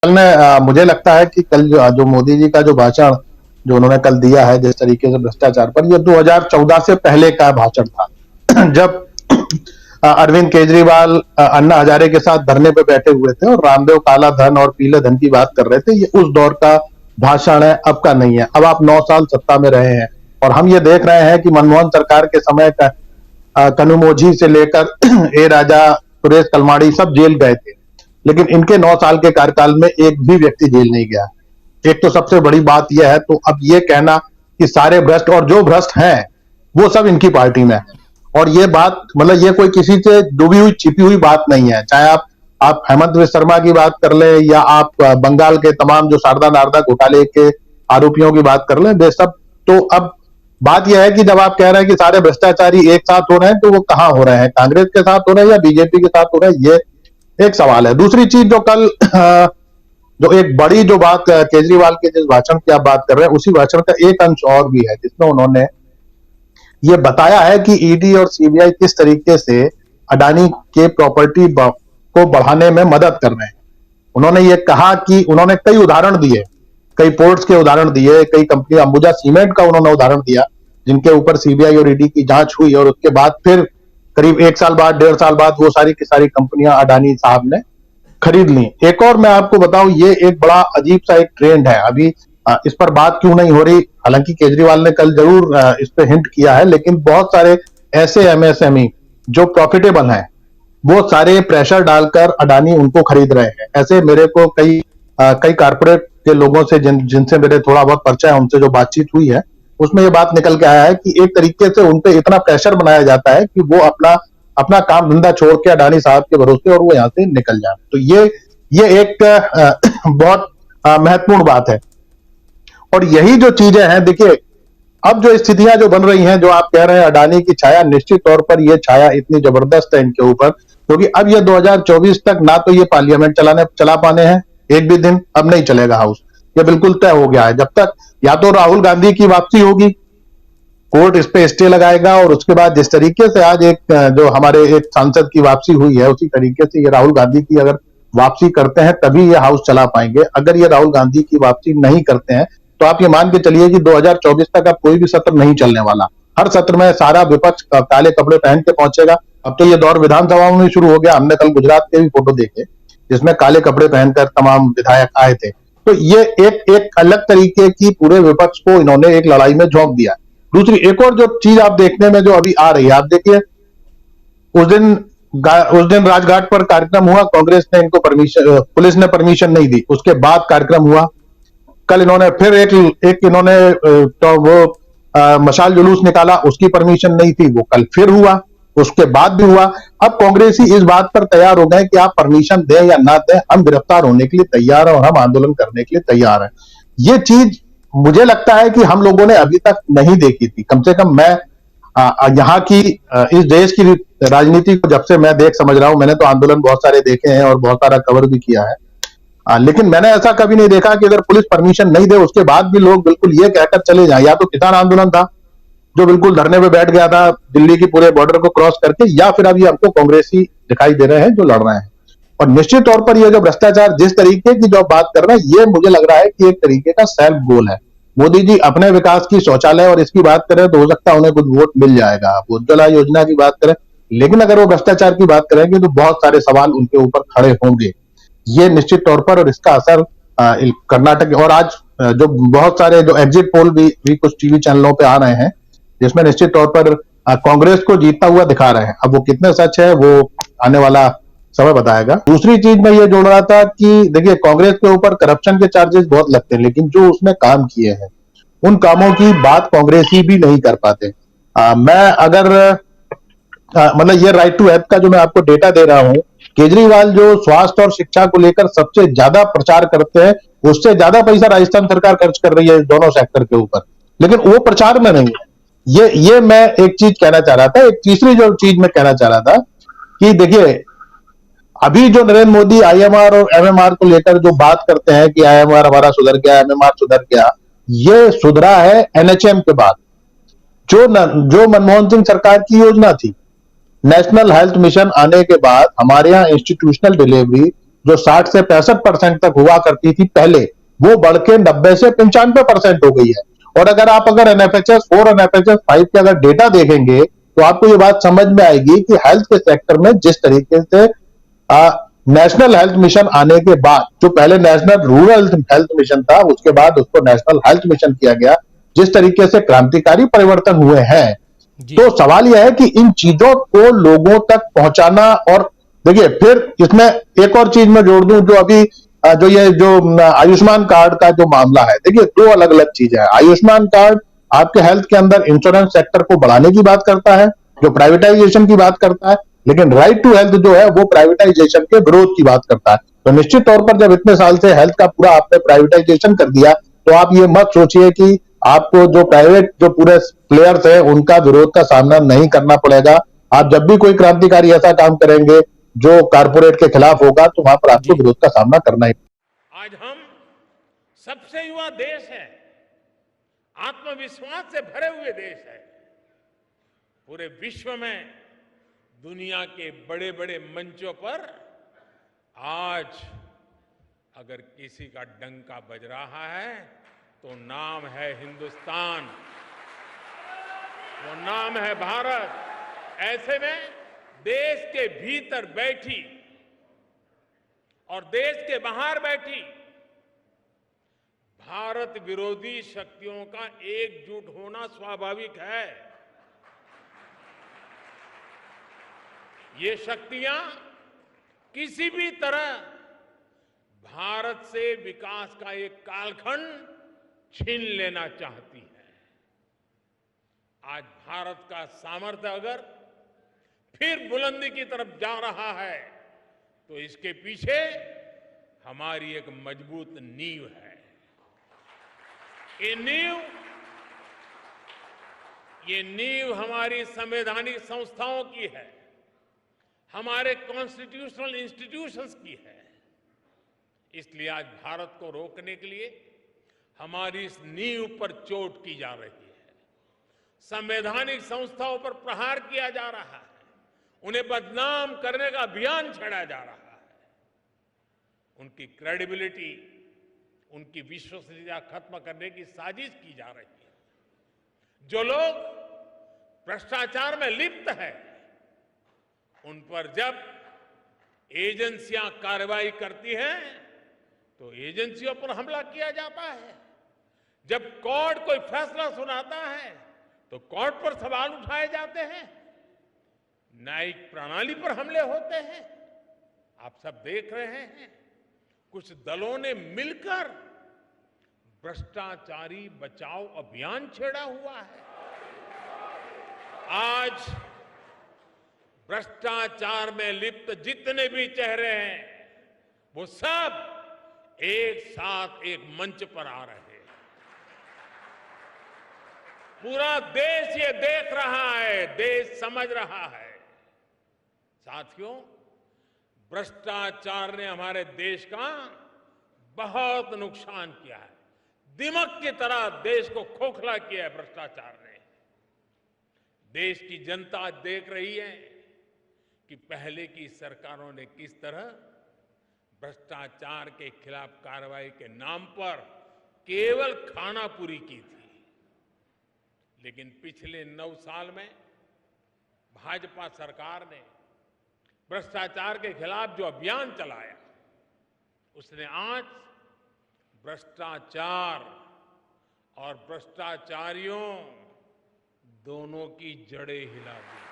कल में मुझे लगता है कि कल जो मोदी जी का जो भाषण जो उन्होंने कल दिया है जिस तरीके से भ्रष्टाचार पर, ये 2014 से पहले का भाषण था जब अरविंद केजरीवाल अन्ना हजारे के साथ धरने पे बैठे हुए थे और रामदेव काला धन और पीले धन की बात कर रहे थे। ये उस दौर का भाषण है, अब का नहीं है। अब आप 9 साल सत्ता में रहे हैं और हम ये देख रहे हैं कि मनमोहन सरकार के समय का कनुमोझी से लेकर ए राजा सुरेश कलमाड़ी सब जेल गए थे, लेकिन इनके 9 साल के कार्यकाल में एक भी व्यक्ति जेल नहीं गया। एक तो सबसे बड़ी बात यह है। तो अब ये कहना कि सारे भ्रष्ट और जो भ्रष्ट हैं वो सब इनकी पार्टी में है, और ये बात मतलब ये कोई किसी से डूबी हुई छिपी हुई बात नहीं है। चाहे आप हेमंत विश्व शर्मा की बात कर ले या आप बंगाल के तमाम जो शारदा नारदा घोटाले के आरोपियों की बात कर ले, वे सब। तो अब बात यह है कि जब आप कह रहे हैं कि सारे भ्रष्टाचारी एक साथ हो रहे हैं, तो वो कहां हो रहे हैं? कांग्रेस के साथ हो रहे हैं या बीजेपी के साथ हो रहे हैं? ये एक सवाल है। दूसरी चीज जो कल जो एक बड़ी जो बात केजरीवाल के जिस भाषण की आप बात कर रहे हैं, उसी भाषण का एक अंश और भी है जिसमें उन्होंने ये बताया है कि ईडी और सीबीआई किस तरीके से अडानी के प्रॉपर्टी को बढ़ाने में मदद कर रहे हैं। उन्होंने ये कहा कि उन्होंने कई उदाहरण दिए, कई पोर्ट्स के उदाहरण दिए, कई कंपनी, अंबुजा सीमेंट का उन्होंने उदाहरण दिया जिनके ऊपर सीबीआई और ईडी की जांच हुई और उसके बाद फिर करीब 1 साल बाद, 1.5 साल बाद वो सारी की सारी कंपनियां अडानी साहब ने खरीद ली। एक और मैं आपको बताऊं, ये एक बड़ा अजीब सा एक ट्रेंड है। अभी इस पर बात क्यों नहीं हो रही? हालांकि केजरीवाल ने कल जरूर इस पे हिंट किया है, लेकिन बहुत सारे ऐसे एमएसएमई जो प्रॉफिटेबल हैं वो सारे प्रेशर डालकर अडानी उनको खरीद रहे हैं। ऐसे मेरे को कई कारपोरेट के लोगों से जिनसे मेरे थोड़ा बहुत परिचय है, उनसे जो बातचीत हुई है, उसमें ये बात निकल के आया है कि एक तरीके से उनपे इतना प्रेशर बनाया जाता है कि वो अपना काम धंधा छोड़ के अडानी साहब के भरोसे और वो यहाँ से निकल जाए। तो ये एक बहुत महत्वपूर्ण बात है। और यही जो चीजें हैं, देखिए अब जो स्थितियां जो बन रही हैं, जो आप कह रहे हैं अडानी की छाया, निश्चित तौर पर ये छाया इतनी जबरदस्त है इनके ऊपर, क्योंकि अब ये 2024 तक ना तो ये पार्लियामेंट चला पाने हैं एक भी दिन, अब नहीं चलेगा हाउस, ये बिल्कुल तय हो गया है। जब तक या तो राहुल गांधी की वापसी होगी, कोर्ट इस पे स्टे लगाएगा, और उसके बाद जिस तरीके से आज एक जो हमारे एक सांसद की वापसी हुई है, उसी तरीके से ये राहुल गांधी की अगर वापसी करते हैं तभी ये हाउस चला पाएंगे। अगर ये राहुल गांधी की वापसी नहीं करते हैं तो आप ये मान के चलिए कि 2024 तक अब कोई भी सत्र नहीं चलने वाला। हर सत्र में सारा विपक्ष काले कपड़े पहन के पहुंचेगा। अब तो ये दौर विधानसभा में शुरू हो गया। हमने कल गुजरात के भी फोटो देखे जिसमें काले कपड़े पहनकर तमाम विधायक आए थे। तो ये एक अलग तरीके की पूरे विपक्ष को इन्होंने एक लड़ाई में झोंक दिया। दूसरी एक और जो चीज आप देखने में जो अभी आ रही है, आप देखिए उस दिन राजघाट पर कार्यक्रम हुआ, कांग्रेस ने इनको पुलिस ने परमिशन नहीं दी, उसके बाद कार्यक्रम हुआ। कल इन्होंने फिर एक इन्होंने तो वो मशाल जुलूस निकाला, उसकी परमिशन नहीं थी, वो कल फिर हुआ, उसके बाद भी हुआ। अब कांग्रेसी इस बात पर तैयार हो गए कि आप परमिशन दें या ना दें, हम गिरफ्तार होने के लिए तैयार हैं और हम आंदोलन करने के लिए तैयार हैं। ये चीज मुझे लगता है कि हम लोगों ने अभी तक नहीं देखी थी। कम से कम मैं यहाँ की इस देश की राजनीति को जब से मैं देख समझ रहा हूं, मैंने तो आंदोलन बहुत सारे देखे हैं और बहुत सारा कवर भी किया है, लेकिन मैंने ऐसा कभी नहीं देखा कि अगर पुलिस परमिशन नहीं दे उसके बाद भी लोग बिल्कुल ये कहकर चले जाएं। या तो किसान आंदोलन था जो बिल्कुल धरने पे बैठ गया था दिल्ली की पूरे बॉर्डर को क्रॉस करके, या फिर अभी हमको कांग्रेसी दिखाई दे रहे हैं जो लड़ रहे हैं। और निश्चित तौर पर ये जो भ्रष्टाचार जिस तरीके की जो बात कर रहे हैं, ये मुझे लग रहा है कि एक तरीके का सेल्फ गोल है। मोदी जी अपने विकास की शौचालय और इसकी बात करें तो हो सकता है उन्हें कुछ वोट मिल जाएगा, उज्ज्वला योजना की बात करें, लेकिन अगर वो भ्रष्टाचार की बात करेंगे तो बहुत सारे सवाल उनके ऊपर खड़े होंगे, ये निश्चित तौर पर। और इसका असर कर्नाटक और आज जो बहुत सारे जो एग्जिट पोल भी कुछ टीवी चैनलों पे आ रहे हैं जिसमें निश्चित तौर पर कांग्रेस को जीतता हुआ दिखा रहे हैं। अब वो कितने सच है वो आने वाला समय बताएगा। दूसरी चीज मैं ये जोड़ रहा था कि देखिए कांग्रेस के ऊपर करप्शन के चार्जेस बहुत लगते हैं, लेकिन जो उसने काम किए हैं उन कामों की बात कांग्रेसी भी नहीं कर पाते। मैं अगर मतलब ये राइट टू हेल्थ का जो मैं आपको डेटा दे रहा हूं, केजरीवाल जो स्वास्थ्य और शिक्षा को लेकर सबसे ज्यादा प्रचार करते हैं, उससे ज्यादा पैसा राजस्थान सरकार खर्च कर रही है दोनों सेक्टर के ऊपर, लेकिन वो प्रचार में नहीं है। ये मैं एक चीज कहना चाह रहा था। एक तीसरी जो चीज मैं कहना चाह रहा था कि देखिए अभी जो नरेंद्र मोदी आईएमआर और एमएमआर को लेकर जो बात करते हैं कि आईएमआर हमारा सुधर गया, एमएमआर सुधर गया, ये सुधरा है एनएचएम के बाद। जो मनमोहन सिंह सरकार की योजना थी, नेशनल हेल्थ मिशन आने के बाद हमारे यहाँ इंस्टीट्यूशनल डिलीवरी जो 60 से 65% तक हुआ करती थी पहले, वो बढ़ के 90 से 95% हो गई है। और अगर एनएफएचएस 4 और एनएफएचएस 5 के अगर डेटा देखेंगे तो आपको ये बात समझ में आएगी कि हेल्थ के सेक्टर में जिस तरीके से नेशनल हेल्थ मिशन आने के बाद, जो पहले नेशनल रूरल हेल्थ मिशन था, उसके बाद उसको नेशनल हेल्थ मिशन किया गया, जिस तरीके से क्रांतिकारी परिवर्तन हुए हैं, जी तो सवाल यह है कि इन चीजों को लोगों तक पहुंचाना। और देखिए, फिर इसमें एक और चीज मैं जोड़ दूं, जो अभी आयुष्मान कार्ड का जो मामला है, देखिए दो अलग अलग चीजें हैं। आयुष्मान कार्ड आपके हेल्थ के अंदर इंश्योरेंस सेक्टर को बढ़ाने की बात करता है, जो प्राइवेटाइजेशन की बात करता है, लेकिन राइट टू हेल्थ जो है वो प्राइवेटाइजेशन के विरोध की बात करता है। तो निश्चित तौर पर जब इतने साल से हेल्थ का पूरा आपने प्राइवेटाइजेशन कर दिया, तो आप ये मत सोचिए कि आपको जो प्राइवेट जो पूरे प्लेयर्स हैं उनका विरोध का सामना नहीं करना पड़ेगा। आप जब भी कोई क्रांतिकारी ऐसा काम करेंगे जो कारपोरेट के खिलाफ होगा, तो वहां पर आपको जी विरोध का सामना करना ही। आज हम सबसे युवा देश है, आत्मविश्वास से भरे हुए देश है। पूरे विश्व में दुनिया के बड़े बड़े मंचों पर आज अगर किसी का डंका बज रहा है तो नाम है हिंदुस्तान, वो नाम है भारत। ऐसे में देश के भीतर बैठी और देश के बाहर बैठी भारत विरोधी शक्तियों का एकजुट होना स्वाभाविक है। ये शक्तियां किसी भी तरह भारत से विकास का एक कालखंड छीन लेना चाहती है। आज भारत का सामर्थ्य अगर फिर बुलंदी की तरफ जा रहा है तो इसके पीछे हमारी एक मजबूत नींव है। ये नींव हमारी संवैधानिक संस्थाओं की है, हमारे कॉन्स्टिट्यूशनल इंस्टीट्यूशंस की है। इसलिए आज भारत को रोकने के लिए हमारी इस नींव पर चोट की जा रही है, संवैधानिक संस्थाओं पर प्रहार किया जा रहा है, उन्हें बदनाम करने का अभियान छेड़ा जा रहा है, उनकी क्रेडिबिलिटी, उनकी विश्वसनीयता खत्म करने की साजिश की जा रही है। जो लोग भ्रष्टाचार में लिप्त हैं, उन पर जब एजेंसियां कार्रवाई करती हैं तो एजेंसियों पर हमला किया जाता है। जब कोर्ट कोई फैसला सुनाता है तो कोर्ट पर सवाल उठाए जाते हैं, न्यायिक प्रणाली पर हमले होते हैं। आप सब देख रहे हैं, कुछ दलों ने मिलकर भ्रष्टाचारी बचाओ अभियान छेड़ा हुआ है। आज भ्रष्टाचार में लिप्त जितने भी चेहरे हैं वो सब एक साथ एक मंच पर आ रहे हैं। पूरा देश ये देख रहा है, देश समझ रहा है। साथियों, भ्रष्टाचार ने हमारे देश का बहुत नुकसान किया है। दिमक की तरह देश को खोखला किया है भ्रष्टाचार ने। देश की जनता आज देख रही है कि पहले की सरकारों ने किस तरह भ्रष्टाचार के खिलाफ कार्रवाई के नाम पर केवल खानापुरी की थी। लेकिन पिछले 9 साल में भाजपा सरकार ने भ्रष्टाचार के खिलाफ जो अभियान चलाया, उसने आज भ्रष्टाचार और भ्रष्टाचारियों दोनों की जड़ें हिला दी।